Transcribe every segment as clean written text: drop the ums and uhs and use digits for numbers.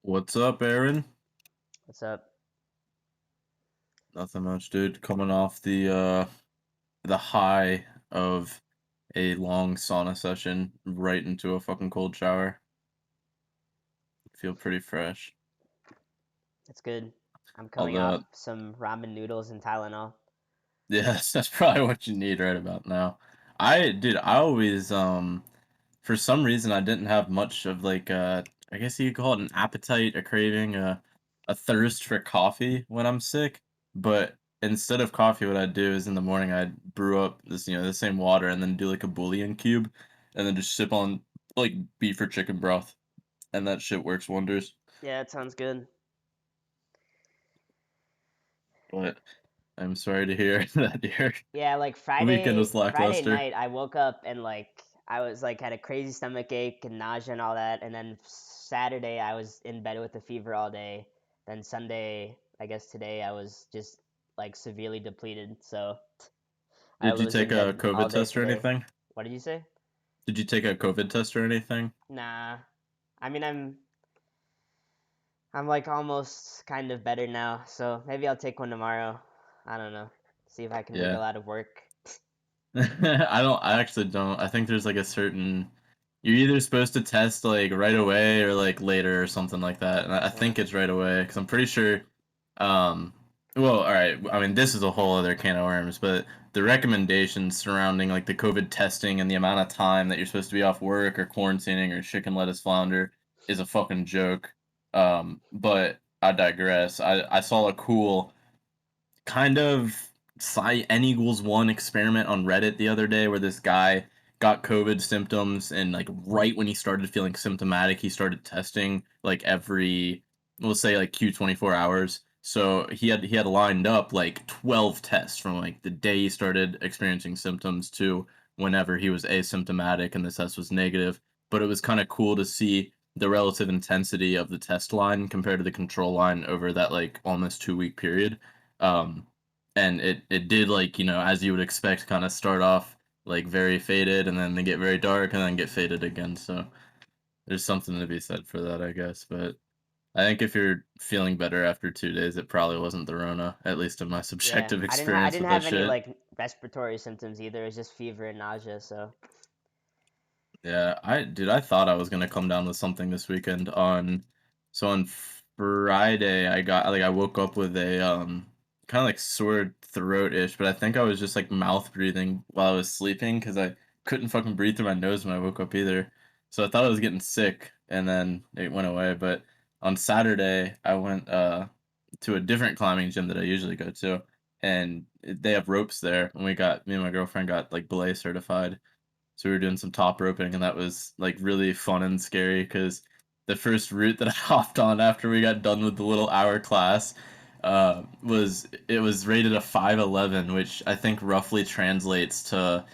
What's up, Aaron? What's up? Nothing much, dude. Coming off the high of a long sauna session right into a fucking cold shower. Feel pretty fresh. It's good. I'm coming off Although, some ramen noodles and Tylenol. yeah, that's probably what you need right about now. I always for some reason I didn't have much of like I guess you could call it an appetite, a craving, a thirst for coffee when I'm sick. But instead of coffee, what I'd do is in the morning I'd brew up the same water and then do like a bouillon cube and then just sip on like beef or chicken broth and that shit works wonders. Yeah, it sounds good. But I'm sorry to hear that your Yeah, like weekend Friday was Friday lackluster. night I woke up and I was like had a crazy stomach ache and nausea and all that, and then Saturday I was in bed with a fever all day. Then Sunday, I guess today I was just like severely depleted, so I Did you was take in a bed all COVID day test or today. anything? What did you say? Did you take a COVID test or anything? Nah. I mean, I'm like almost kind of better now, so maybe I'll take one tomorrow. I don't know. See if I can Yeah. wiggle out of work. I actually don't. I think there's like a certain you're either supposed to test like right away or like later or something like that. And I Yeah. think it's right away because I'm pretty sure um well, all right. I mean, this is a whole other can of worms, but the recommendations surrounding like the COVID testing and the amount of time that you're supposed to be off work or quarantining or chicken lettuce flounder is a fucking joke. But I digress. I saw a cool kind of N equals one experiment on Reddit the other day where this guy got COVID symptoms and like right when he started feeling symptomatic, he started testing like every we'll say like Q 24 hours. So he had lined up like 12 tests from like the day he started experiencing symptoms to whenever he was asymptomatic and the test was negative. But it was kind of cool to see the relative intensity of the test line compared to the control line over that like almost 2 week period. Um, and it did like as you would expect, kind of start off like very faded, and then they get very dark, and then get faded again. So there's something to be said for that, I guess. But I think if you're feeling better after 2 days, it probably wasn't the Rona, at least in my Yeah. subjective I experience didn't with that have any shit. like respiratory symptoms either. It's just fever and nausea, so Yeah, I thought I was gonna come down with something this weekend. On Friday, I woke up with a kind of like sore throat ish, but I think I was just like mouth breathing while I was sleeping because I couldn't fucking breathe through my nose when I woke up either. So I thought I was getting sick, and then it went away. But on Saturday, I went to a different climbing gym that I usually go to, and they have ropes there, and me and my girlfriend got like belay certified, so we were doing some top roping, and that was like really fun and scary because the first route that I hopped on after we got done with the little hour class was rated a 511, which I think roughly translates to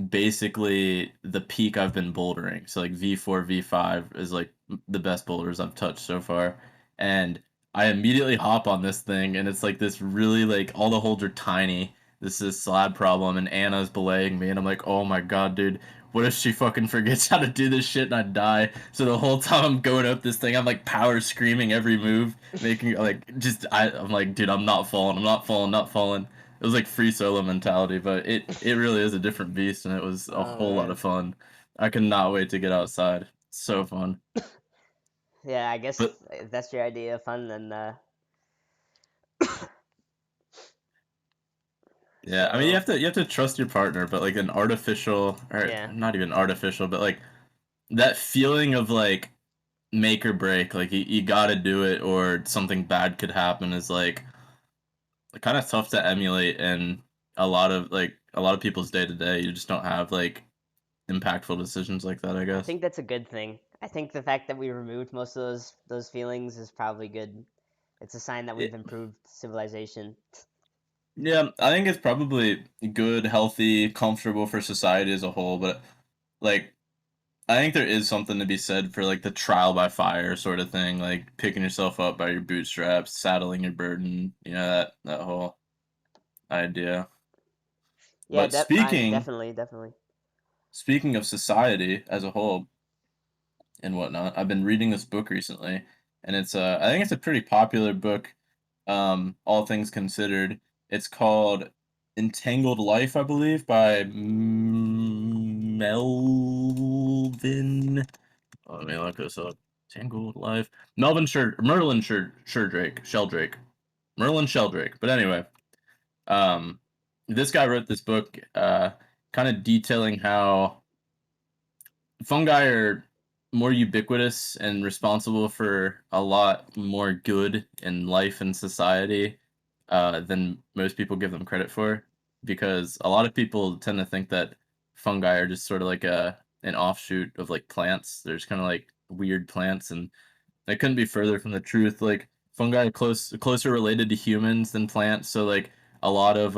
basically the peak I've been bouldering. So like V4, V5 is like the best boulders I've touched so far. And I immediately hop on this thing, and it's like this really like all the holds are tiny. This is slab problem, and Anna's belaying me, and I'm like, oh my god, dude, what if she fucking forgets how to do this shit and I die? So the whole time I'm going up this thing, I'm like power screaming every move, making like I'm like, dude, I'm not falling, I'm not falling, not falling. It was like free solo mentality, but it really is a different beast, and it was a oh whole lot man. of fun. I cannot wait to get outside. It's so fun. Yeah, I guess But if that's your idea of fun, then yeah, I mean so you have to trust your partner, but like an artificial, or yeah. not even artificial, but like that feeling of like make or break, like you gotta do it or something bad could happen, is like kind of tough to emulate in a lot of people's day to day. You just don't have like impactful decisions like that, I I guess. think that's a good thing. I think the fact that we removed most of those feelings is probably good. It's a sign that we've It, improved civilization. yeah, I think it's probably good, healthy, comfortable for society as a whole, but like I think there is something to be said for like the trial by fire sort of thing, like picking yourself up by your bootstraps, saddling your burden, that whole idea. Yeah, But definitely. speaking of society as a whole and whatnot, I've been reading this book recently. and it's I think it's a pretty popular book, all things considered. It's called Entangled Life, I believe, by Melvin. Oh, let me look this up. Tangled Life. Sheldrake. Merlin Sheldrake. But anyway, um, this guy wrote this book, kind of detailing how fungi are more ubiquitous and responsible for a lot more good in life and society than most people give them credit for. Because a lot of people tend to think that fungi are just sort of like an offshoot of like plants. There's kind of like weird plants, and they couldn't be further from the truth. Like fungi are closer related to humans than plants. So like a lot of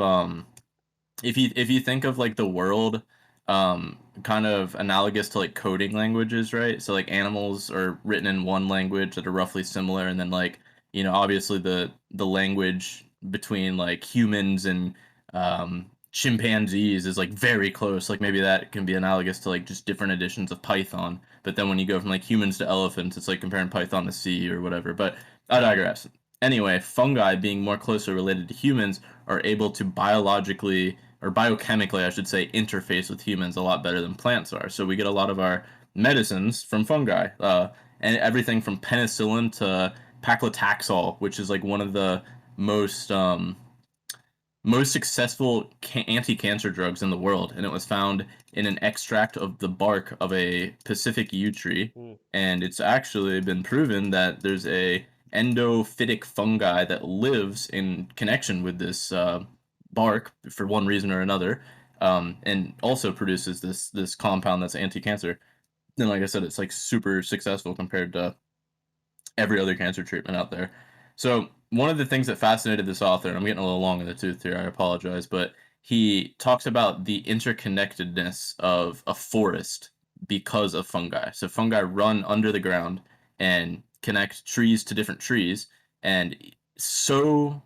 if you think of like the world kind of analogous to like coding languages, right? So like animals are written in one language that are roughly similar, and then like obviously the language between like humans and chimpanzees is like very close. Like maybe that can be analogous to like just different editions of Python. But then when you go from like humans to elephants, it's like comparing Python to C or whatever. But I digress. Anyway, fungi being more closely related to humans are able to biologically or biochemically, I should say, interface with humans a lot better than plants are. So we get a lot of our medicines from fungi, and everything from penicillin to paclitaxel, which is like one of the most most successful anti-cancer drugs in the world, and it was found in an extract of the bark of a Pacific yew tree. Mm. And it's actually been proven that there's a endophytic fungi that lives in connection with this bark for one reason or another, and also produces this compound that's anti-cancer. And like I said, it's like super successful compared to every other cancer treatment out there. So one of the things that fascinated this author, and I'm getting a little long in the tooth here, I apologize, but he talks about the interconnectedness of a forest because of fungi. So fungi run under the ground and connect trees to different trees, and so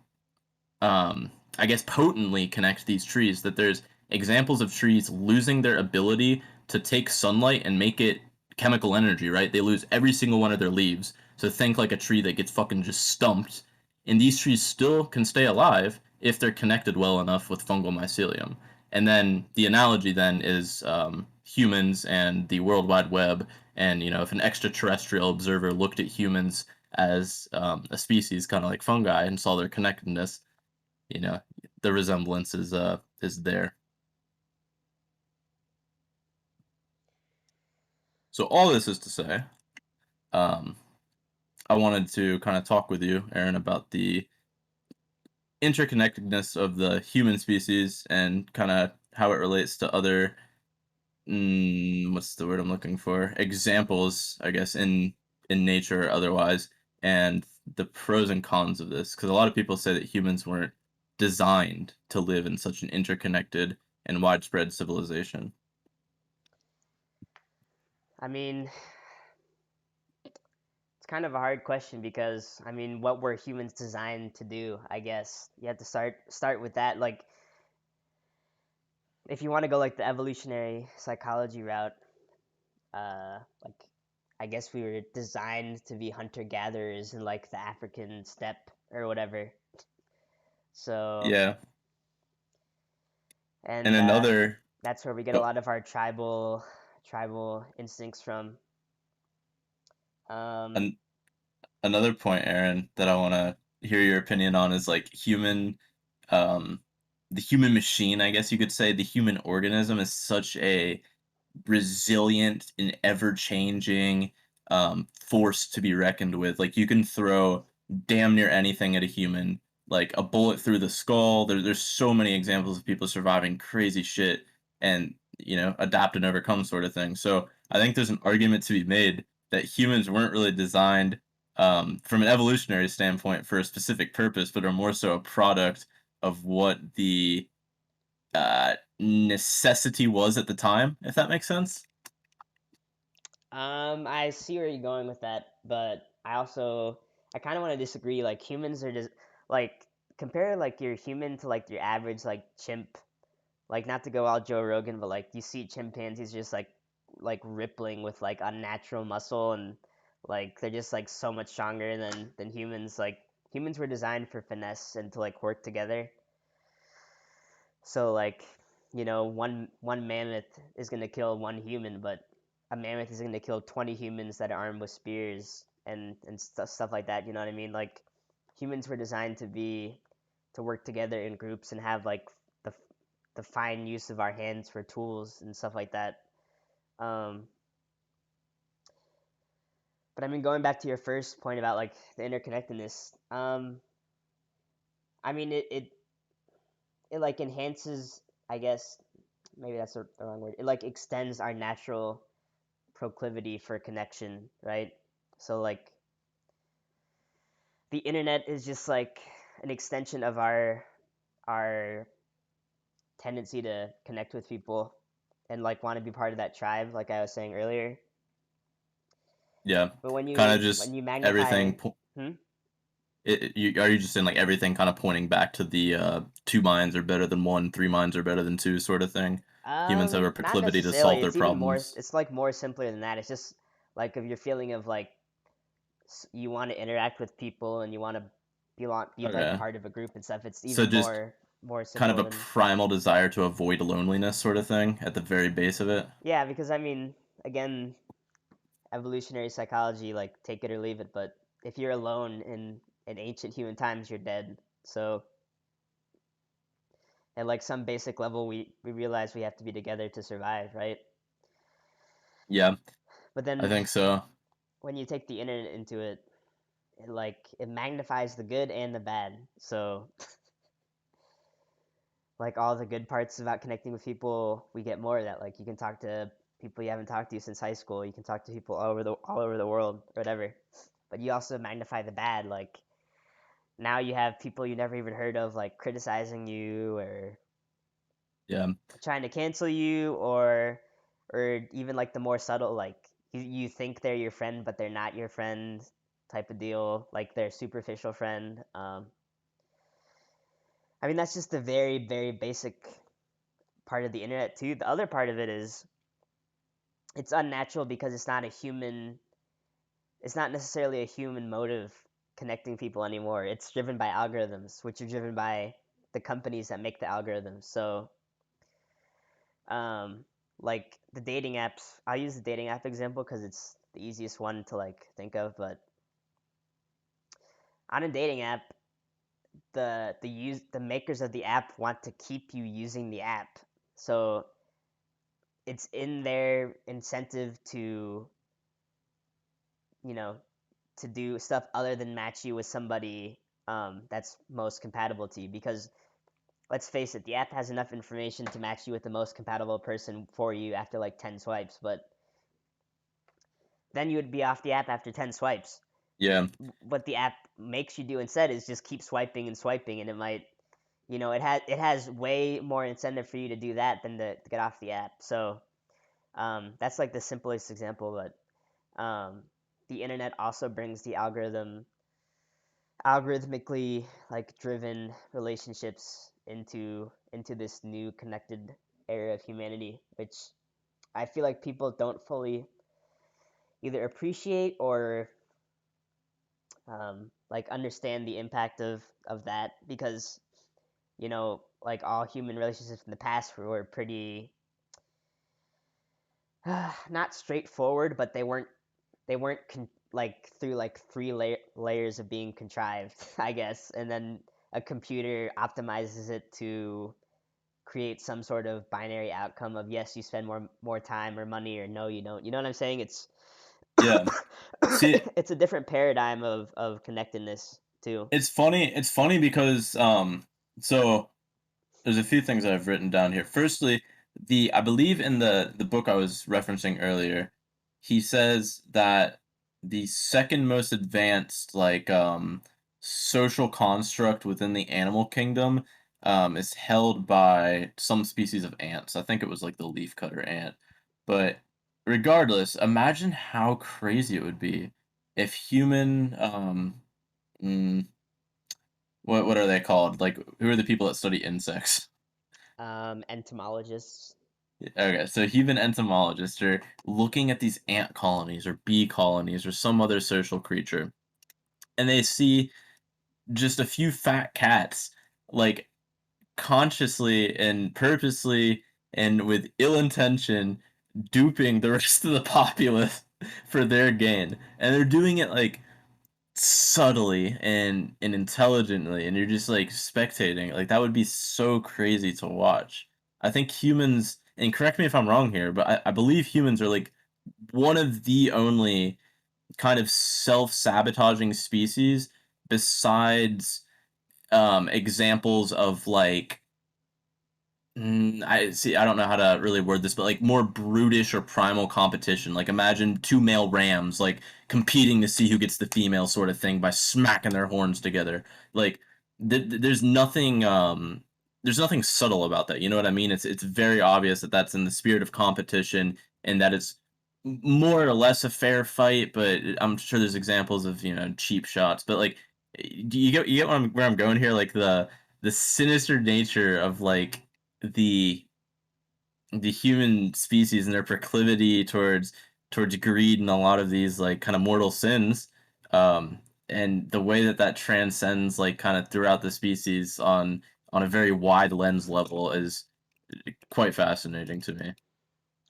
I guess potently connect these trees that there's examples of trees losing their ability to take sunlight and make it chemical energy, right? They lose every single one of their leaves. So think like a tree that gets fucking just stumped. And these trees still can stay alive if they're connected well enough with fungal mycelium. And then the analogy then is humans and the World Wide Web. And if an extraterrestrial observer looked at humans as a species, kind of like fungi, and saw their connectedness, you know the resemblance is there. So all this is to say, um I wanted to kind of talk with you, Aaron, about the interconnectedness of the human species and kind of how it relates to other, what's the word I'm looking for, examples, I guess, in nature or otherwise, and the pros and cons of this, because a lot of people say that humans weren't designed to live in such an interconnected and widespread civilization. I mean, it's kind of a hard question because I mean, what were humans designed to do? I guess you have to start with that. Like, if you want to go like the evolutionary psychology route, like I guess we were designed to be hunter gatherers in like the African steppe or whatever. So, Yeah. And and another that's where we get a oh, lot of our tribal instincts from. Um, an, another point, Aaron, that I want to hear your opinion on is like um, the human machine, I guess you could say. The human organism is such a resilient and ever-changing force to be reckoned with. Like you can throw damn near anything at a human, like a bullet through the skull. There's so many examples of people surviving crazy shit and adapt and overcome sort of thing. So I think there's an argument to be made that humans weren't really designed from an evolutionary standpoint for a specific purpose, but are more so a product of what the necessity was at the time, if that makes sense. I see where you're going with that, but I kind of want to disagree. Like humans are just like compare like your human to like your average like chimp. Like not to go all Joe Rogan, but like you see chimpanzees just like rippling with like unnatural muscle and Like they're just like so much stronger than humans. Like humans were designed for finesse and to like work together. So like, one mammoth is gonna kill one human, but a mammoth is gonna kill 20 humans that are armed with spears and stuff like that. You know what I mean? Like humans were designed to work together in groups and have like the the fine use of our hands for tools and stuff like that. Um, but I mean, going back to your first point about like the interconnectedness, I mean, it like enhances, I guess, maybe that's the wrong word. It like extends our natural proclivity for connection, right? So like the internet is just like an extension of our tendency to connect with people and like want to be part of that tribe, like I was saying earlier. Yeah, But when kind of when just you magnify, everything. hmm? Are you just saying like everything kind of pointing back to the two minds are better than one, three minds are better than two sort of thing? Humans have a Not proclivity to necessarily. solve their It's even more. problems. It's like more simpler than that. It's just like of your feeling of like you want to interact with people and you want to be like Okay, part of a group and stuff. It's so even just more kind of simple a than primal desire to avoid loneliness sort of thing at the very base of it. yeah. Because I mean, again, evolutionary psychology, like take it or leave it. But if you're alone in ancient human times, you're dead. So at like some basic level, we realize we have to be together to survive, right? Yeah, But I then think so. when you take the internet into it, it magnifies the good and the bad. So like all the good parts about connecting with people, we get more of that. Like you can talk to people you haven't talked to since high school. You can talk to people all over the world or whatever. But you also magnify the bad. Like now you have people you never even heard of like criticizing you or Yeah, trying to cancel you or even like the more subtle like you think they're your friend but they're not your friend type of deal, like their superficial friend. I mean that's just the very very basic part of the internet too. The other part of it is it's unnatural because it's not necessarily a human motive connecting people anymore. It's driven by algorithms, which are driven by the companies that make the algorithms. So, um, like the dating apps, I'll use the dating app example because it's the easiest one to like think of. But on a dating app, the makers of the app want to keep you using the app. So it's in their incentive to you know to do stuff other than match you with somebody that's most compatible to you. Because let's face it, the app has enough information to match you with the most compatible person for you after like 10 swipes, but then you would be off the app after 10 swipes. yeah, What the app makes you do instead is just keep swiping and swiping, and it has way more incentive for you to do that than to get off the app. So that's like the simplest example, but the internet also brings the algorithmically like driven relationships into this new connected era of humanity, which I feel like people don't fully either appreciate or like understand the impact of that because like all human relationships in the past were pretty not straightforward, but they weren't like through like three layers of being contrived, I guess, and then a computer optimizes it to create some sort of binary outcome of yes, you spend more time or money, or no, you don't. You know what I'm saying? It's yeah. See, it's a different paradigm of connectedness too. it's funny. It's funny because so there's a few things that I've written down here. Firstly, the I believe in the book I was referencing earlier, he says that the second most advanced social construct within the animal kingdom is held by some species of ants. I think it was like the leafcutter ant. But regardless, imagine how crazy it would be if human mm, what are they called? Like who are the people that study insects? Entomologists. Okay, so human entomologists are looking at these ant colonies or bee colonies or some other social creature, and they see just a few fat cats, like consciously and purposely and with ill intention duping the rest of the populace for their gain. And they're doing it like subtly and intelligently, and you're just like spectating. Like that would be so crazy to watch. I think humans, and correct me if I'm wrong here, but I believe humans are like one of the only kind of self-sabotaging species besides examples of like I see. I don't know how to really word this, but like more brutish or primal competition. Like imagine two male rams like competing to see who gets the female, sort of thing, by smacking their horns together. Like there's nothing subtle about that. You know what I mean? It's very obvious that that's in the spirit of competition and that it's more or less a fair fight. But I'm sure there's examples of cheap shots. But like, do you get where I'm going here? Like the sinister nature of like the the human species and their proclivity towards greed and a lot of these like kind of mortal sins, and the way that that transcends like kind of throughout the species on a very wide lens level is quite fascinating to me.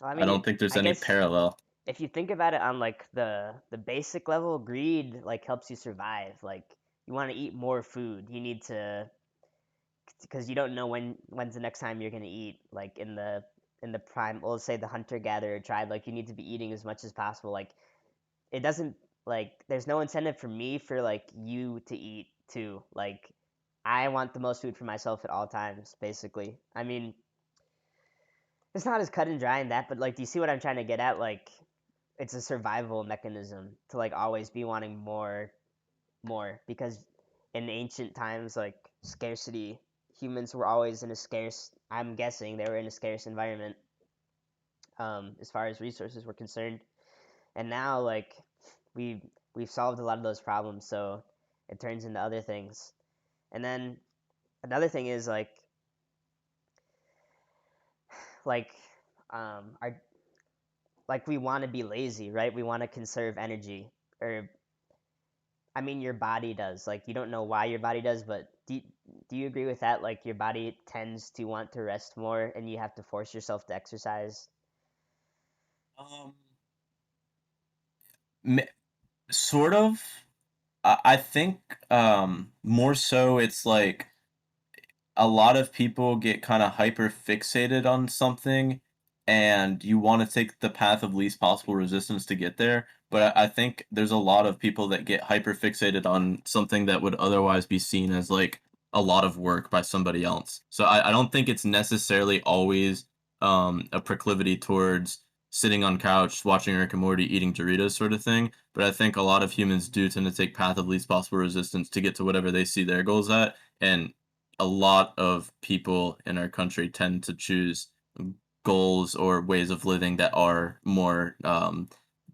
I I mean, don't think there's I any guess parallel. if you think about it on like the basic level, greed like helps you survive. Like you want to eat more food, you need to, because you don't know when's the next time you're gonna eat. Like in the prime, well, let's say the hunter gatherer tribe, like you need to be eating as much as possible. Like it doesn't, like there's no incentive for me for like you to eat too. Like I want the most food for myself at all times, basically. I mean, it's not as cut and dry in that, but like, do you see what I'm trying to get at? Like, it's a survival mechanism to like always be wanting more, more, because in ancient times, like scarcity, humans were always in a scarce. I'm guessing they were in a scarce environment, as far as resources were concerned. And now, like, we we've solved a lot of those problems, so it turns into other things. And then another thing is like our, like we want to be lazy, right? We want to conserve energy, or I mean, your body does. Like, you don't know why your body does, but do you agree with that? Like, your body tends to want to rest more, and you have to force yourself to exercise. Um, m- Sort of. I think more so it's like a lot of people get kind of hyper fixated on something and you want to take the path of least possible resistance to get there, but I think there's a lot of people that get hyper fixated on something that would otherwise be seen as like a lot of work by somebody else. So I don't think it's necessarily always a proclivity towards sitting on couch watching Rick and Morty eating Doritos sort of thing, but I think a lot of humans do tend to take path of least possible resistance to get to whatever they see their goals at. And a lot of people in our country tend to choose goals or ways of living that are more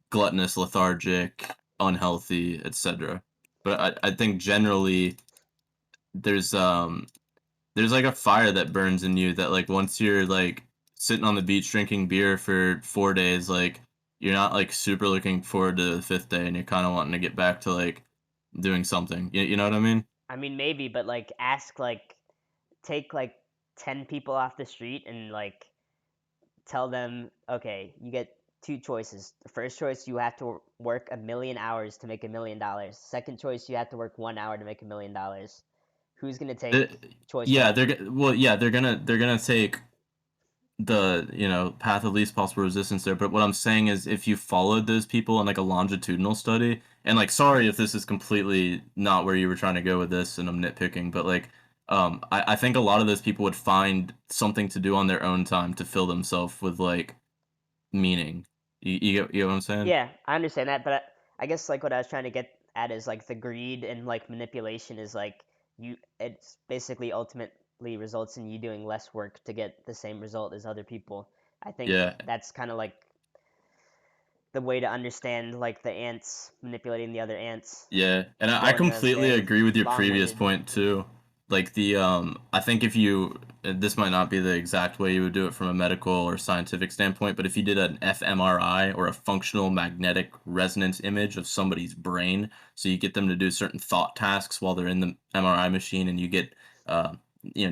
gluttonous, lethargic, unhealthy, etc. But I think generally there's um there's like a fire that burns in you that like once you're like sitting on the beach drinking beer for 4 days, like you're not like super looking forward to the fifth day and you're kind of wanting to get back to like doing something. You know what I mean? I mean, maybe, but like, ask like, take like 10 people off the street and like tell them, okay, you get two choices. The first choice, you have to work 1,000,000 hours to make $1,000,000. Second choice, you have to work 1 hour to make $1,000,000. Who's gonna The- take choice yeah, one? well, yeah, they're gonna take the path of least possible resistance there. But what I'm saying is if you followed those people in like a longitudinal study, and like sorry if this is completely not where you were trying to go with this and I'm nitpicking, but like I think a lot of those people would find something to do on their own time to fill themselves with like meaning. You get what I'm saying? Yeah, I understand that, but I guess like what I was trying to get at is like the greed and like manipulation is like you. It's basically ultimately results in you doing less work to get the same result as other people. I think Yeah, that's kind of like the way to understand like the ants manipulating the other ants. yeah, and I Going a completely very agree with your previous long-winded. point too. Like the I think if you this might not be the exact way you would do it from a medical or scientific standpoint, but if you did an fMRI or a functional magnetic resonance image of somebody's brain, so you get them to do certain thought tasks while they're in the MRI machine, and you get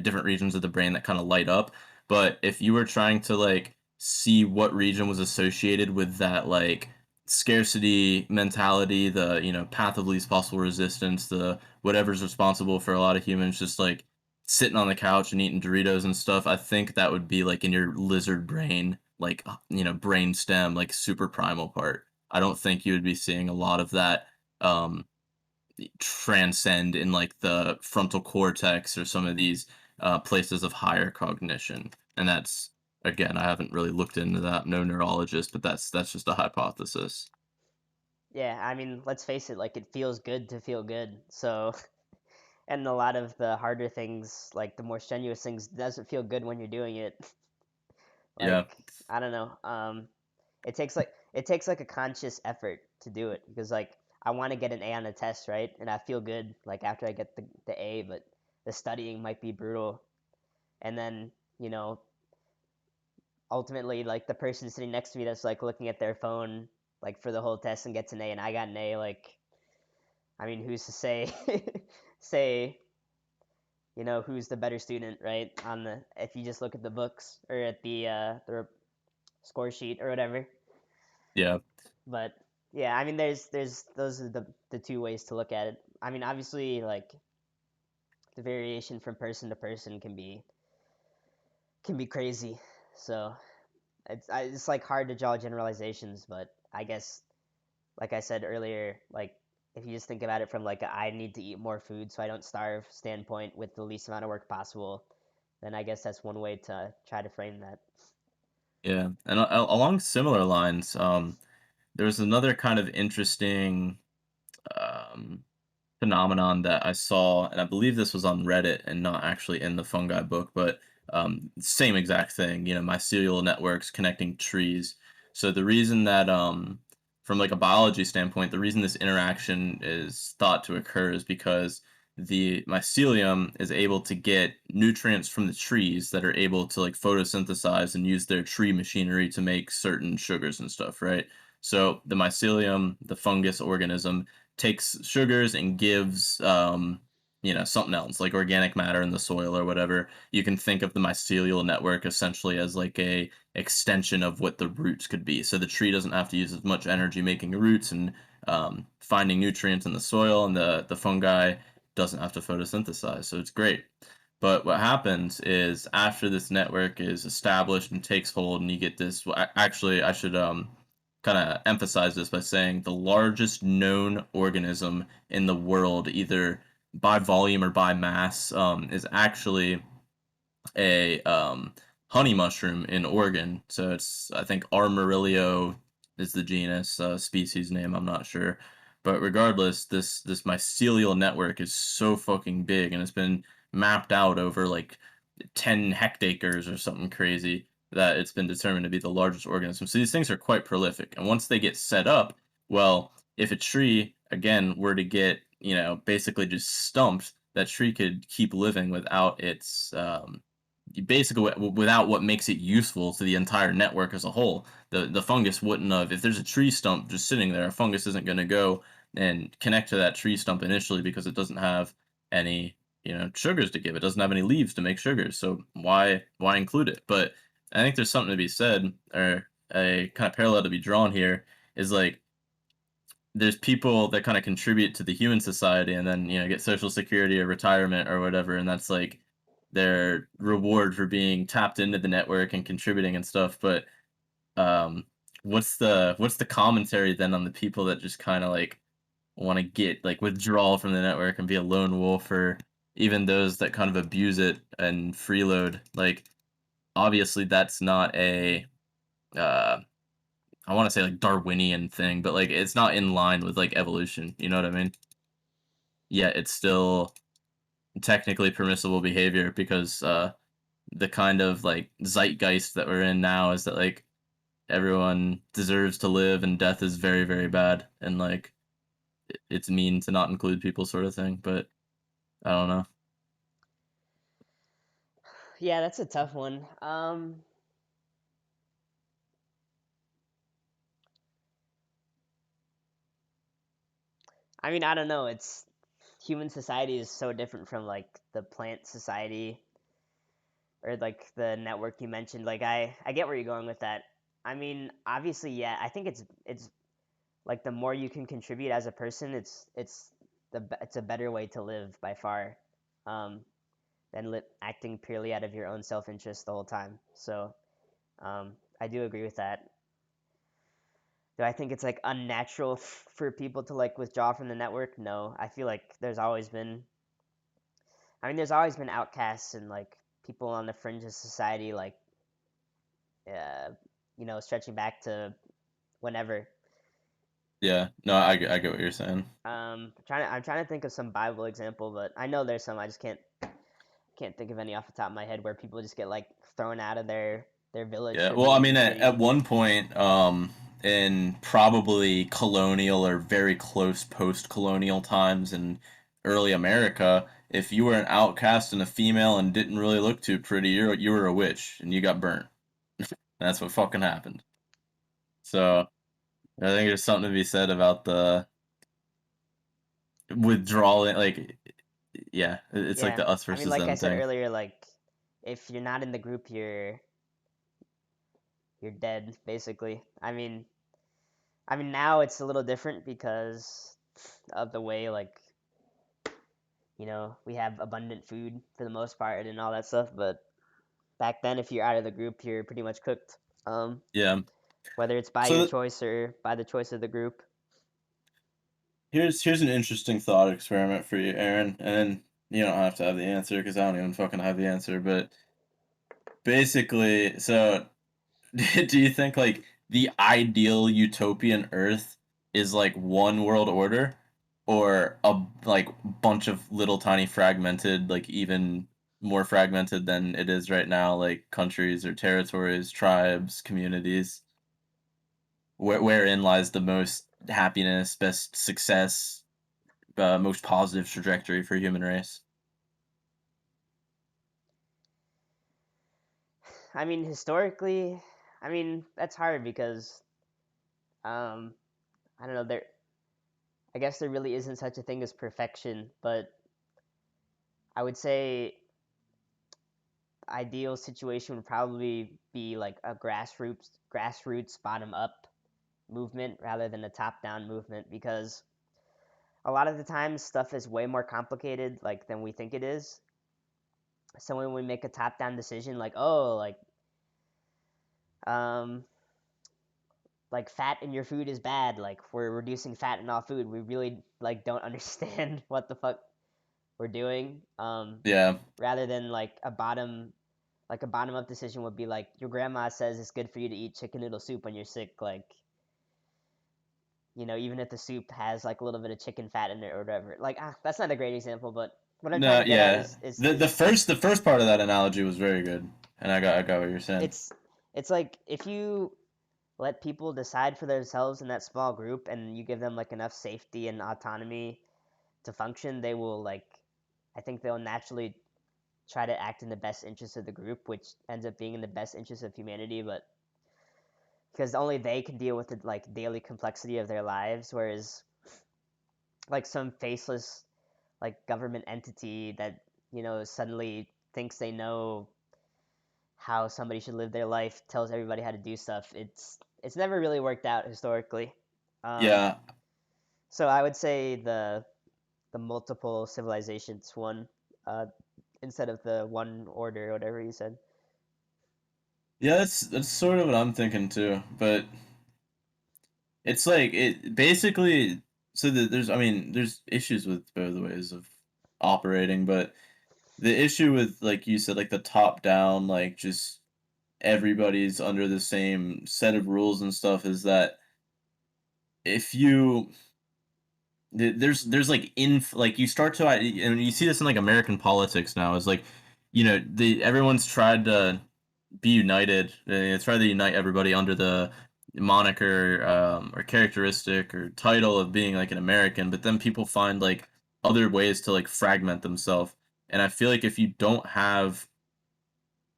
different regions of the brain that kind of light up. But if you were trying to like see what region was associated with that like scarcity mentality, the path of least possible resistance, the whatever's responsible for a lot of humans just like sitting on the couch and eating Doritos and stuff, I think that would be like in your lizard brain, like brain stem, like super primal part. I don't think you would be seeing a lot of that um transcend in like the frontal cortex or some of these places of higher cognition. And that's, again, I haven't really looked into that. No neurologist, but that's just a hypothesis. Yeah, I mean, let's face it, like it feels good to feel good. So, and a lot of the harder things, like the more strenuous things, doesn't feel good when you're doing it. Yeah, Like, I don't know. It takes like a conscious effort to do it because like I want to get an A on a test, right? And I feel good like after I get the A, but the studying might be brutal. And then, you know, ultimately like the person sitting next to me that's like looking at their phone like for the whole test and gets an A and I got an A, like I mean, who's to say say, who's the better student, right? On the if you just look at the books or at the score sheet or whatever. yeah, But yeah, I mean, there's those are the two ways to look at it. I mean, obviously, like the variation from person to person can be crazy. So it's like hard to draw generalizations, but I guess like I said earlier, like if you just think about it from like a, I need to eat more food so I don't starve standpoint with the least amount of work possible, then I guess that's one way to try to frame that. yeah. And along similar lines, there was another kind of interesting um, phenomenon that I saw, and I believe this was on Reddit and not actually in the fungi book, but same exact thing, mycelial networks connecting trees. So the reason that, from like a biology standpoint, the reason this interaction is thought to occur is because the mycelium is able to get nutrients from the trees that are able to like photosynthesize and use their tree machinery to make certain sugars and stuff, right? So the mycelium, the fungus organism, takes sugars and gives something else like organic matter in the soil or whatever. You can think of the mycelial network essentially as like a extension of what the roots could be, so the tree doesn't have to use as much energy making roots and finding nutrients in the soil, and the fungi doesn't have to photosynthesize, so it's great. But what happens is after this network is established and takes hold, and you get this. Well, actually, I should kind of emphasize this by saying the largest known organism in the world, either by volume or by mass, is actually a honey mushroom in Oregon. So it's, I think, Armorilio is the genus, species name. I'm not sure, but regardless, this mycelial network is so fucking big, and it's been mapped out over like 10 hectares or something crazy, that it's been determined to be the largest organism. So these things are quite prolific. And once they get set up, well, if a tree, again, were to get, basically just stumped, that tree could keep living without its, basically without what makes it useful to the entire network as a whole. The fungus wouldn't have, if there's a tree stump just sitting there, a fungus isn't going to go and connect to that tree stump initially because it doesn't have any sugars to give. It doesn't have any leaves to make sugars, so why include it? But I think there's something to be said, or a kind of parallel to be drawn here, is like there's people that kind of contribute to the human society and then get social security or retirement or whatever, and that's like their reward for being tapped into the network and contributing and stuff. But um what's the commentary then on the people that just kind of like want to get like withdrawal from the network and be a lone wolf, or even those that kind of abuse it and freeload? Like, obviously that's not a uh I want to say like Darwinian thing, but like it's not in line with like evolution, you know what I mean? Yet it's still technically permissible behavior because the kind of like zeitgeist that we're in now is that like everyone deserves to live and death is very, very bad, and like it's mean to not include people, sort of thing. But I don't know. Yeah, that's a tough one. I mean, I don't know. It's human society is so different from like the plant society or like the network you mentioned. Like I get where you're going with that. I mean, obviously, yeah. I think it's like the more you can contribute as a person, it's a better way to live by far, um, than acting purely out of your own self interest the whole time. So I do agree with that. Do I think it's like unnatural for people to like withdraw from the network? No, I feel like there's always been outcasts and like people on the fringe of society, like uh, stretching back to whenever. Yeah, no, I get what you're saying. I'm trying to think of some Bible example, but I know there's some. I just can't think of any off the top of my head where people just get like thrown out of their village Yeah, for well, I being too mean, at shitty. one point, in probably colonial or very close post-colonial times in early America, if you were an outcast and a female and didn't really look too pretty, you were a witch and you got burnt. That's what fucking happened. So I think there's something to be said about the withdrawing. Like, yeah, it's like Yeah, the us I mean, versus like I them said thing. earlier, like if you're not in the group, you're dead, basically. I mean now it's a little different because of the way like we have abundant food for the most part and all that stuff. But back then, if you're out of the group, you're pretty much cooked. Um, Yeah. whether it's by your So choice or by the choice of the group. here's an interesting thought experiment for you, Aaron, and you don't have to have the answer because I don't even fucking have the answer. But basically, so do you think like the ideal utopian Earth is like one world order, or a like bunch of little tiny fragmented, like even more fragmented than it is right now, like countries or territories, tribes, communities? Wherein lies the most happiness, best success, most positive trajectory for human race? I mean, historically, I mean that's hard because um, I don't know. I guess there really isn't such a thing as perfection, but I would say ideal situation would probably be like a grassroots bottom up movement rather than a top down movement because a lot of the times stuff is way more complicated like than we think it is. So when we make a top down decision like um like fat in your food is bad, like we're reducing fat in all food, we really like don't understand what the fuck we're doing. Yeah, Rather than like a bottom up decision would be like your grandma says it's good for you to eat chicken noodle soup when you're sick, like even if the soup has like a little bit of chicken fat in it or whatever. Like that's not a great example, but what I'm trying no, to get at yeah. is The first part of that analogy was very good, and I got what you're saying. it's it's like if you let people decide for themselves in that small group and you give them like enough safety and autonomy to function, they will like I think they'll naturally try to act in the best interest of the group, which ends up being in the best interest of humanity, but because only they can deal with the like daily complexity of their lives, whereas like some faceless like government entity that suddenly thinks they know how somebody should live their life tells everybody how to do stuff. It's never really worked out historically. um, Yeah, so I would say the multiple civilizations one, uh, instead of the one order or whatever you said. yeah. That's sort of what I'm thinking too. But it's like it basically. So there's, I mean, there's issues with both ways of operating, but the issue with, like you said, like the top down, like just everybody's under the same set of rules and stuff, is that if you there's like like you start to, and you see this in like American politics now, is like, the everyone's tried to be united, try to unite everybody under the moniker, or characteristic or title of being like an American, but then people find like other ways to like fragment themselves. And I feel like if you don't have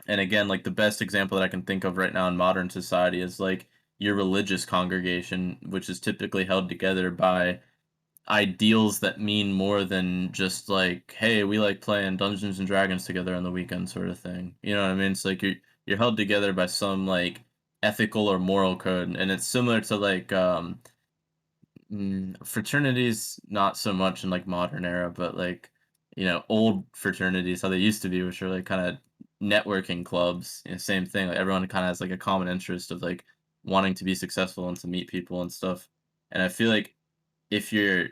And again, like the best example that I can think of right now in modern society is like your religious congregation, which is typically held together by ideals that mean more than just like, hey, we like playing Dungeons and Dragons together on the weekend sort of thing. You know what I mean? It's like you're held together by some like ethical or moral code, and it's similar to like fraternities, not so much in like modern era, but like old fraternities how they used to be, which are like kind of networking clubs. Same thing. Like everyone kind of has like a common interest of like wanting to be successful and to meet people and stuff. And I feel like if your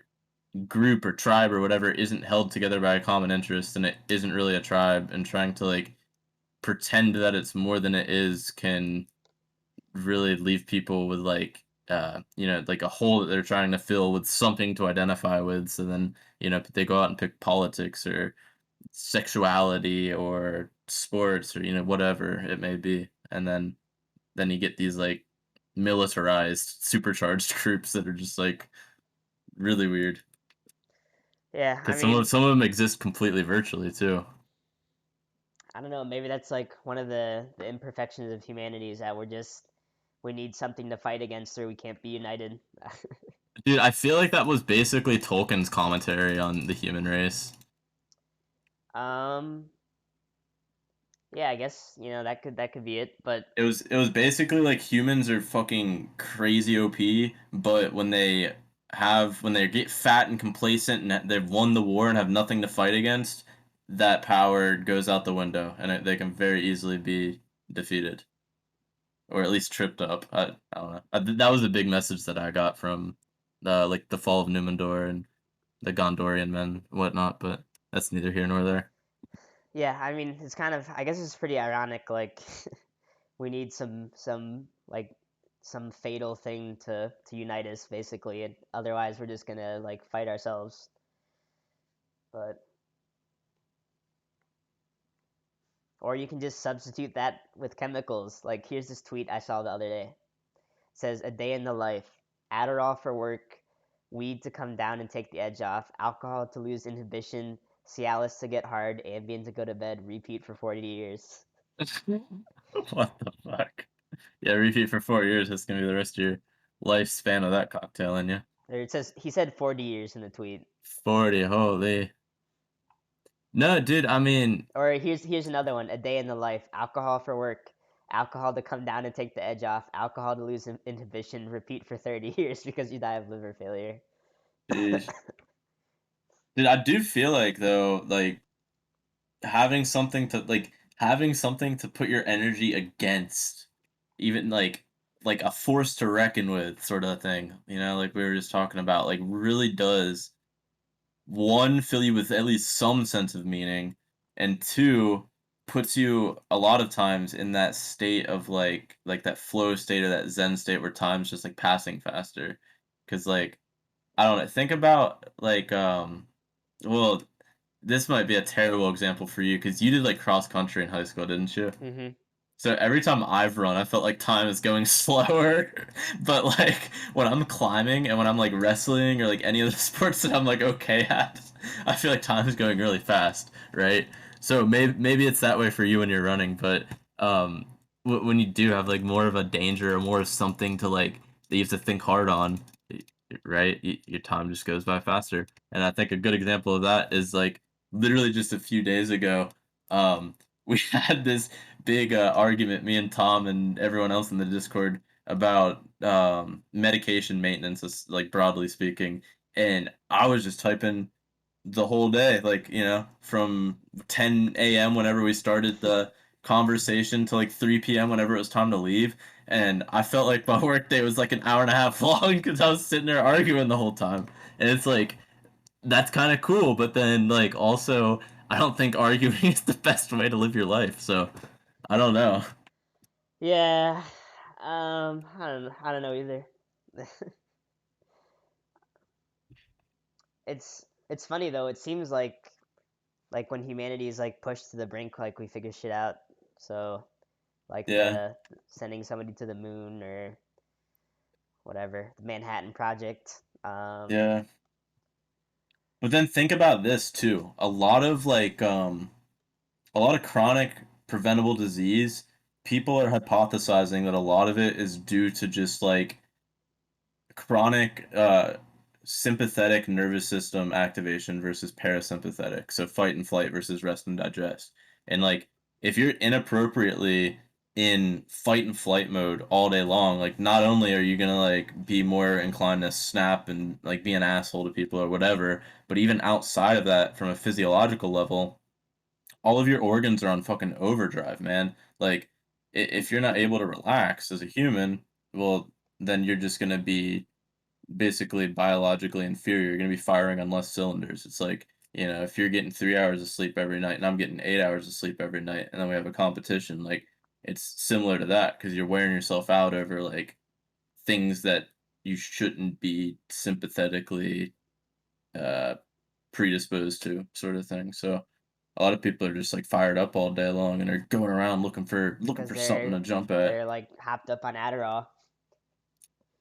group or tribe or whatever isn't held together by a common interest, then it isn't really a tribe. And trying to like pretend that it's more than it is can really leave people with like a hole that they're trying to fill with something to identify with. So then they go out and pick politics or sexuality or sports or whatever it may be, and then you get these like militarized supercharged groups that are just like really weird Yeah, I because some of mean, some of them exist completely virtually too. I don't know. Maybe that's like one of the imperfections of humanity is that we need something to fight against, or we can't be united. Dude, I feel like that was basically Tolkien's commentary on the human race. um, yeah, I guess that could be it. But It was basically like humans are fucking crazy OP, but when they get fat and complacent and they've won the war and have nothing to fight against, that power goes out the window and they can very easily be defeated or at least tripped up. I don't know. That was a big message that I got from like the fall of Numenor and the Gondorian men and whatnot, but that's neither here nor there. yeah, I mean, it's kind of I guess it's pretty ironic. Like we need some fatal thing to unite us, basically, and otherwise we're just gonna like fight ourselves. But or you can just substitute that with chemicals. Like here's this tweet I saw the other day. It says a day in the life: Adderall for work, weed to come down and take the edge off, alcohol to lose inhibition, Cialis to get hard, Ambien to go to bed, repeat for 40 years. What the fuck? Yeah, repeat for 4 years. That's gonna be the rest of your lifespan of that cocktail in you. Or it says he said 40 years in the tweet. 40, holy. No, dude, I mean, Or here's another one: a day in the life: alcohol for work, alcohol to come down and take the edge off, alcohol to lose inhibition, repeat for 30 years because you die of liver failure. sheesh. Dude, I do feel like though, like having something to put your energy against, even like a force to reckon with sort of thing, like we were just talking about, like really does one fill you with at least some sense of meaning, and two puts you a lot of times in that state of like that flow state or that zen state where time's just like passing faster. Because like I don't know, think about like well, this might be a terrible example for you because you did like cross country in high school, didn't you? hmm So every time I've run, I felt like time is going slower. But like when I'm climbing and when I'm like wrestling or like any of the sports that I'm like okay at, I feel like time is going really fast, right? So maybe it's that way for you when you're running, but um, when you do have like more of a danger or more of something to like that you have to think hard on, right? Your time just goes by faster. And I think a good example of that is like literally just a few days ago, we had this big argument, me and Tom and everyone else in the Discord, about medication maintenance, like broadly speaking. And I was just typing the whole day, like from 10 a.m. whenever we started the conversation to like 3 p.m. whenever it was time to leave. And I felt like my workday was like an hour and a half long because I was sitting there arguing the whole time. And it's like that's kind of cool, but then like also I don't think arguing is the best way to live your life. So I don't know. Yeah, I don't know either. It's funny though. It seems like when humanity is like pushed to the brink, like we figure shit out. So like Yeah, the sending somebody to the moon or whatever, the Manhattan Project. yeah. But then think about this too. A lot of chronic preventable disease, people are hypothesizing that a lot of it is due to just like chronic sympathetic nervous system activation versus parasympathetic. So fight and flight versus rest and digest. And like if you're inappropriately in fight and flight mode all day long, like not only are you gonna like be more inclined to snap and like be an asshole to people or whatever, but even outside of that from a physiological level, all of your organs are on fucking overdrive, man. Like if you're not able to relax as a human, well then you're just gonna be basically biologically inferior. You're gonna be firing on less cylinders. It's like, if you're getting 3 hours of sleep every night and I'm getting 8 hours of sleep every night, and then we have a competition, like it's similar to that because you're wearing yourself out over like things that you shouldn't be sympathetically uh predisposed to, sort of thing. So a lot of people are just like fired up all day long and are going around looking because for something they're to jump at. they're like hopped up on Adderall.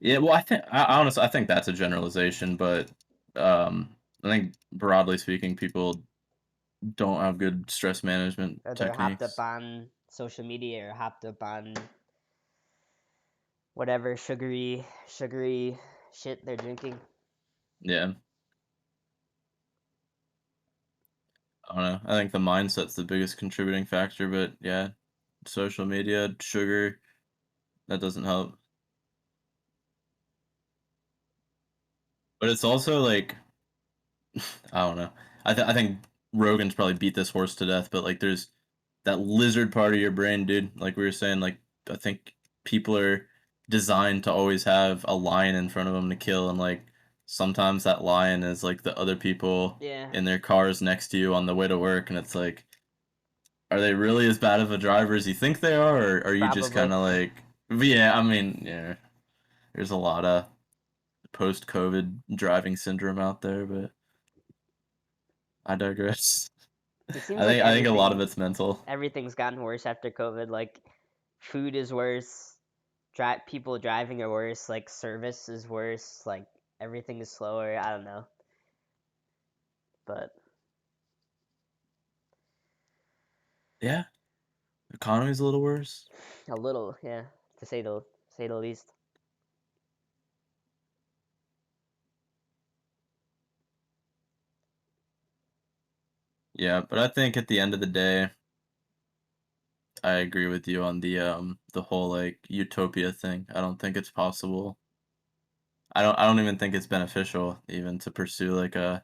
Yeah, well, honestly, I think that's a generalization, but I think broadly speaking, people don't have good stress management Or they're hopped up techniques. on social media or hopped up on whatever sugary shit they're drinking. Yeah, I don't know. I think the mindset's the biggest contributing factor, but yeah, social media, sugar, that doesn't help. But it's also like I don't know. I think Rogan's probably beat this horse to death, but like there's that lizard part of your brain, dude. Like we were saying, like I think people are designed to always have a lion in front of them to kill, and like sometimes that lion is like the other people Yeah, in their cars next to you on the way to work, and it's like, are they really as bad of a driver as you think they are, or are you just probably. kind of like, yeah? I mean, yeah. There's a lot of post-COVID driving syndrome out there, but I digress. It seems I like think I think a lot of it's mental. everything's gotten worse after COVID. Like food is worse, people driving are worse, like service is worse, like everything is slower. I don't know, but Yeah, economy's a little worse. a little, yeah, to say the least. Yeah, but I think at the end of the day, I agree with you on the whole like utopia thing. I don't think it's possible. I don't even think it's beneficial even to pursue like a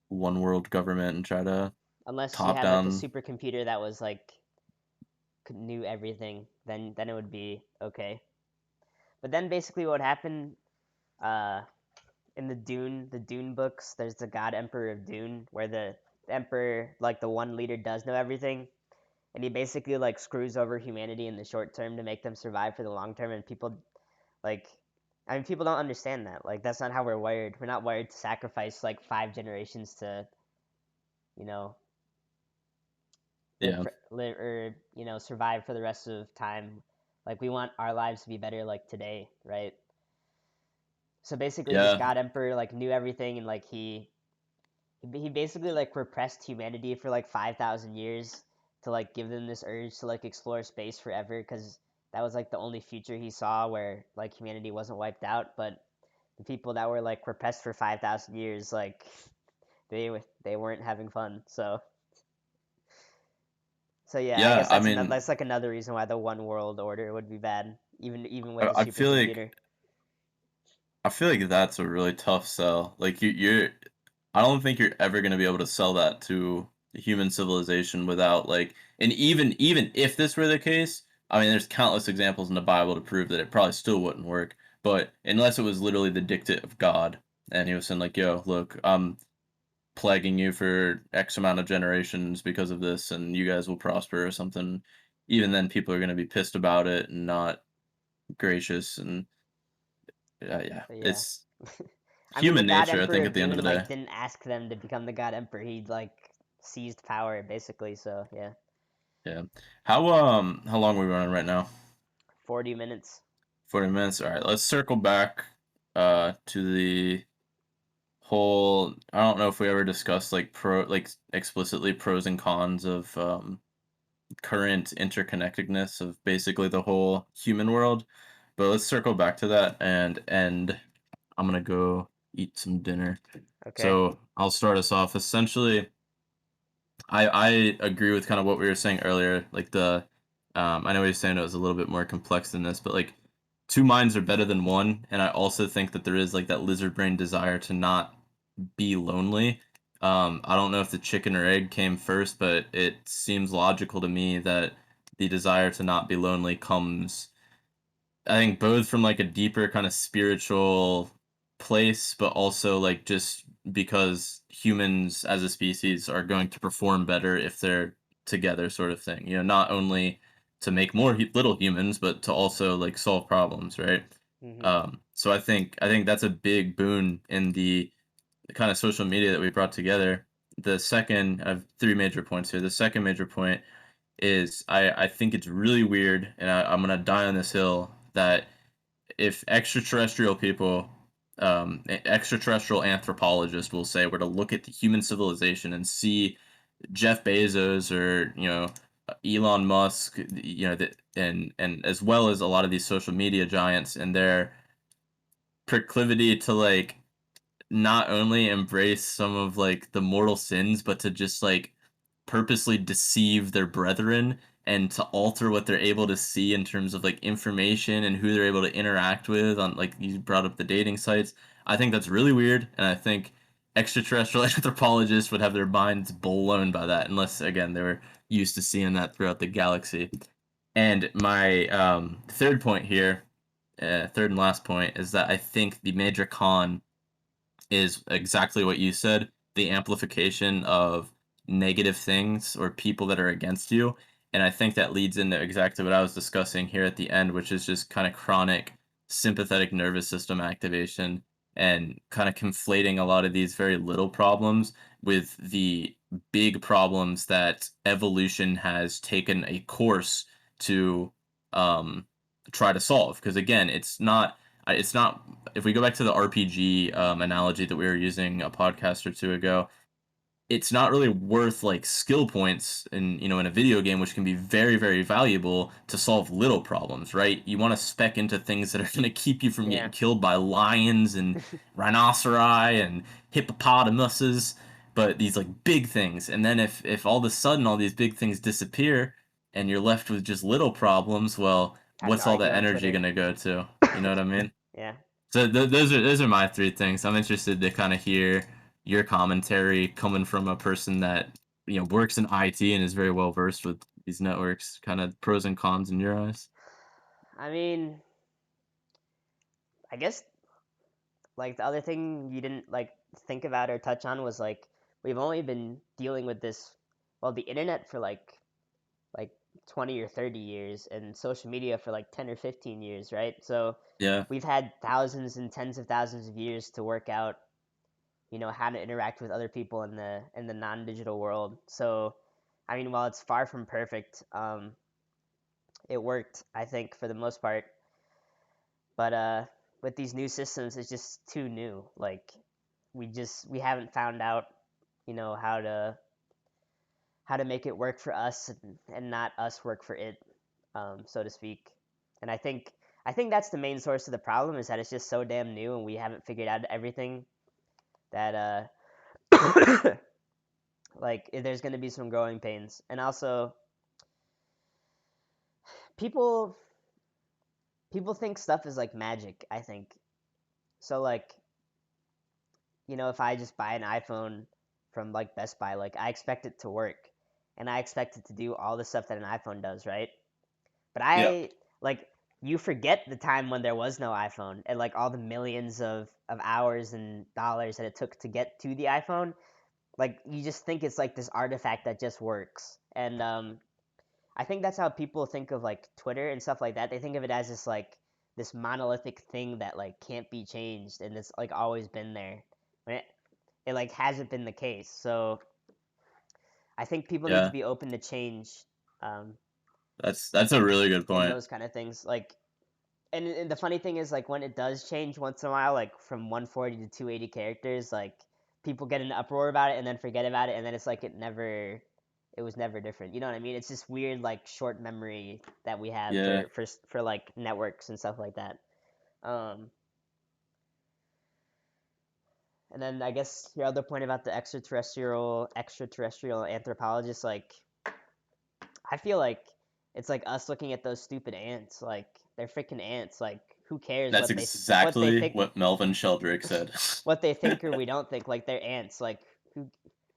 one world government and try to Unless you top had like a down. supercomputer that was like knew everything, then it would be okay. But then basically what happened uh in the Dune books, there's the God Emperor of Dune, where the Emperor, like the one leader, does know everything, and he basically like screws over humanity in the short term to make them survive for the long term. And people like, I mean, people don't understand that. Like, that's not how we're wired. We're not wired to sacrifice like 5 generations to, you know, Yeah, live or survive for the rest of time. Like, we want our lives to be better like today, right? So basically, this yeah, God Emperor like knew everything, and like he basically like repressed humanity for like 5,000 years to like give them this urge to like explore space forever, because that was like the only future he saw where like humanity wasn't wiped out. But the people that were like repressed for 5,000 years, like they weren't having fun. So yeah, I yeah. guess I mean, that's like another reason why the one world order would be bad, even with I, the I feel like supercomputer. I feel like that's a really tough sell. Like I don't think you're ever gonna be able to sell that to human civilization without like, and even if this were the case, I mean, there's countless examples in the Bible to prove that it probably still wouldn't work. But unless it was literally the dictate of God, and he was saying like, "Yo, look, I'm plaguing you for X amount of generations because of this, and you guys will prosper," or something. Even then, people are gonna be pissed about it and not gracious, and yeah, But yeah, it's I mean, the human God nature, I Emperor think, of at the end of Dune the day. like didn't ask them to become the God Emperor. He like seized power basically. So yeah, Yeah. How long are we running right now? 40 minutes. 40 minutes. All right, let's circle back to the whole I don't know if we ever discussed like explicitly pros and cons of current interconnectedness of basically the whole human world. But let's circle back to that, and I'm gonna go eat some dinner. Okay. So I'll start us off. Essentially, I agree with kind of what we were saying earlier. Like I know we were saying it was a little bit more complex than this, but like two minds are better than one. And I also think that there is like that lizard brain desire to not be lonely. I don't know if the chicken or egg came first, but it seems logical to me that the desire to not be lonely comes, I think, both from like a deeper kind of spiritual place, but also like just because humans as a species are going to perform better if they're together, sort of thing. Not only to make more little humans, but to also like solve problems, right? Mhm. So I think that's a big boon in the kind of social media that we brought together. The second, I have three major points here. The second major point is I think it's really weird, and I'm gonna die on this hill that if extraterrestrial people, extraterrestrial anthropologists will say, were to look at the human civilization and see Jeff Bezos or Elon Musk, and as well as a lot of these social media giants and their proclivity to like not only embrace some of like the mortal sins, but to just like purposely deceive their brethren and to alter what they're able to see in terms of like information and who they're able to interact with on, like you brought up, the dating sites. I think that's really weird, and I think extraterrestrial anthropologists would have their minds blown by that, unless again they were used to seeing that throughout the galaxy. And my third point here, third and last point, is that I think the major con is exactly what you said, the amplification of negative things or people that are against you. And I think that leads into exactly what I was discussing here at the end, which is just kind of chronic sympathetic nervous system activation and kind of conflating a lot of these very little problems with the big problems that evolution has taken a course to um, try to solve. Because again, it's not if we go back to the RPG analogy that we were using a podcast or two ago, it's not really worth like skill points in a video game, which can be very, very valuable to solve little problems, right? You want to spec into things that are going to keep you from getting Yeah. killed by lions and rhinoceri and hippopotamuses, but these like big things. And then if all of a sudden all these big things disappear and you're left with just little problems, well, Have to what's all argue that on energy Twitter. going to go to? You know what I mean? Yeah. So those are my three things. I'm interested to kind of hear your commentary coming from a person that works in IT and is very well versed with these networks. Kind of pros and cons in your eyes. I mean, I guess like the other thing you didn't like think about or touch on was like we've only been dealing with this, well, the internet for like 20 or 30 years and social media for like 10 or 15 years, right? So Yeah, we've had thousands and tens of thousands of years to work out, how to interact with other people in the non-digital world. So I mean, while it's far from perfect, it worked, I think, for the most part. But with these new systems, it's just too new. Like we haven't found out, how to make it work for us and not us work for it, so to speak. And I think that's the main source of the problem is that it's just so damn new and we haven't figured out everything that like there's going to be some growing pains. And also people people think stuff is like magic, I think. So like, if I just buy an iPhone from like Best Buy, like I expect it to work and I expect it to do all the stuff that an iPhone does, right? But yeah, like you forget the time when there was no iPhone and like all the millions of hours and dollars that it took to get to the iPhone. Like you just think it's like this artifact that just works. And I think that's how people think of like Twitter and stuff like that. They think of it as this monolithic thing that like can't be changed and it's like always been there. When it like hasn't been the case. So I think people need to yeah. be open to change, um, That's a really good in point. those kind of things. Like, and the funny thing is, like, when it does change once in a while, like from 140 to 280 characters, like people get an uproar about it and then forget about it, and then it's like it was never different. You know what I mean? It's just weird like short memory that we have Yeah. for like networks and stuff like that. Um, and then I guess your other point about the extraterrestrial anthropologists, like I feel like it's like us looking at those stupid ants. Like they're freaking ants. Like who cares That's what they exactly think what Melvin Sheldrake said. what they think or we don't think. Like they're ants. Like who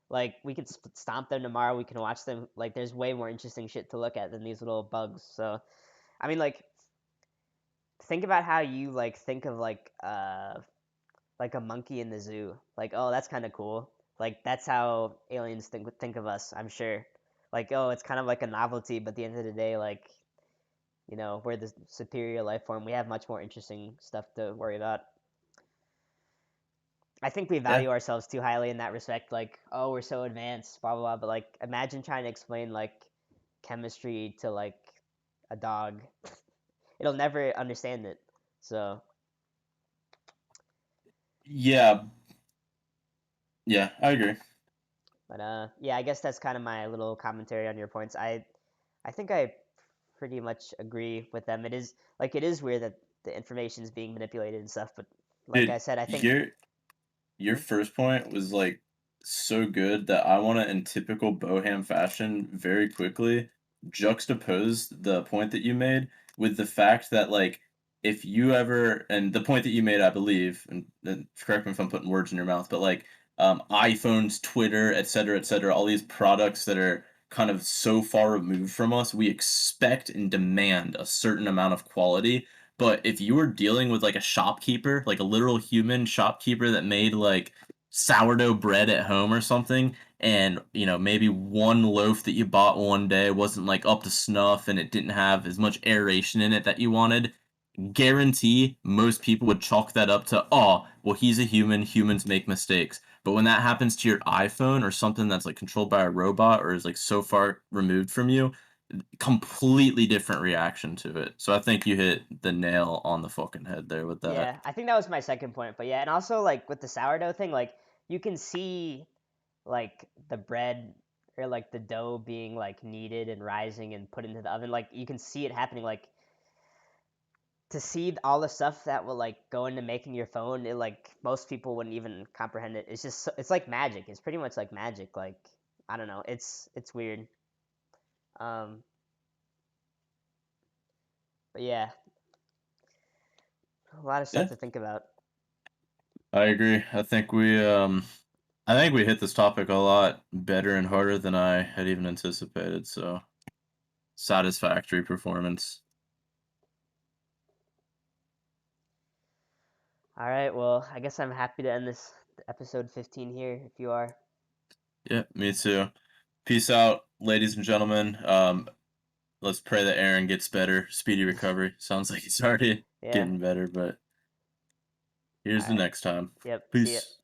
like we could stomp them tomorrow. We can watch them. Like there's way more interesting shit to look at than these little bugs. So I mean like think about how you like think of like a monkey in the zoo. Like, oh, that's kind of cool. Like that's how aliens think of us. I'm sure. Like, oh, it's kind of like a novelty, but at the end of the day, like we're the superior life form. We have much more interesting stuff to worry about. I think we Yeah. value ourselves too highly in that respect. Like, oh, we're so advanced, blah blah blah. But like, imagine trying to explain like chemistry to like a dog. It'll never understand it. So Yeah. Yeah, I agree. But yeah, I guess that's kind of my little commentary on your points. I think I pretty much agree with them. It is weird that the information is being manipulated and stuff, but like I Dude, said, I think your hmm? first point was like so good that I want to, in typical Boham fashion, very quickly juxtapose the point that you made with the fact that like if you ever, and the point that you made, I believe, and correct me if I'm putting words in your mouth, but like iPhones, Twitter, et cetera, all these products that are kind of so far removed from us, we expect and demand a certain amount of quality. But if you were dealing with like a shopkeeper, like a literal human shopkeeper that made like sourdough bread at home or something, and maybe one loaf that you bought one day wasn't like up to snuff and it didn't have as much aeration in it that you wanted, guarantee most people would chalk that up to, oh, well, he's a human, humans make mistakes. But when that happens to your iPhone or something that's like controlled by a robot or is like so far removed from you, completely different reaction to it. So I think you hit the nail on the fucking head there with that. Yeah, I think that was my second point. But yeah, and also like with the sourdough thing, like you can see like the bread or like the dough being like kneaded and rising and put into the oven. Like you can see it happening. Like to see all the stuff that will like go into making your phone, it like most people wouldn't even comprehend it. It's just it's like magic. It's pretty much like magic. Like I don't know. It's weird. Um, but yeah, a lot of stuff Yeah, to think about. I agree. I think we hit this topic a lot better and harder than I had even anticipated. So satisfactory performance. All right. Well, I guess I'm happy to end this episode 15 here. If you are. Yeah, me too. Peace out, ladies and gentlemen. Let's pray that Aaron gets better. Speedy recovery. Sounds like he's already Yeah. getting better, but All here's the right. next time. Yep. See ya. Peace.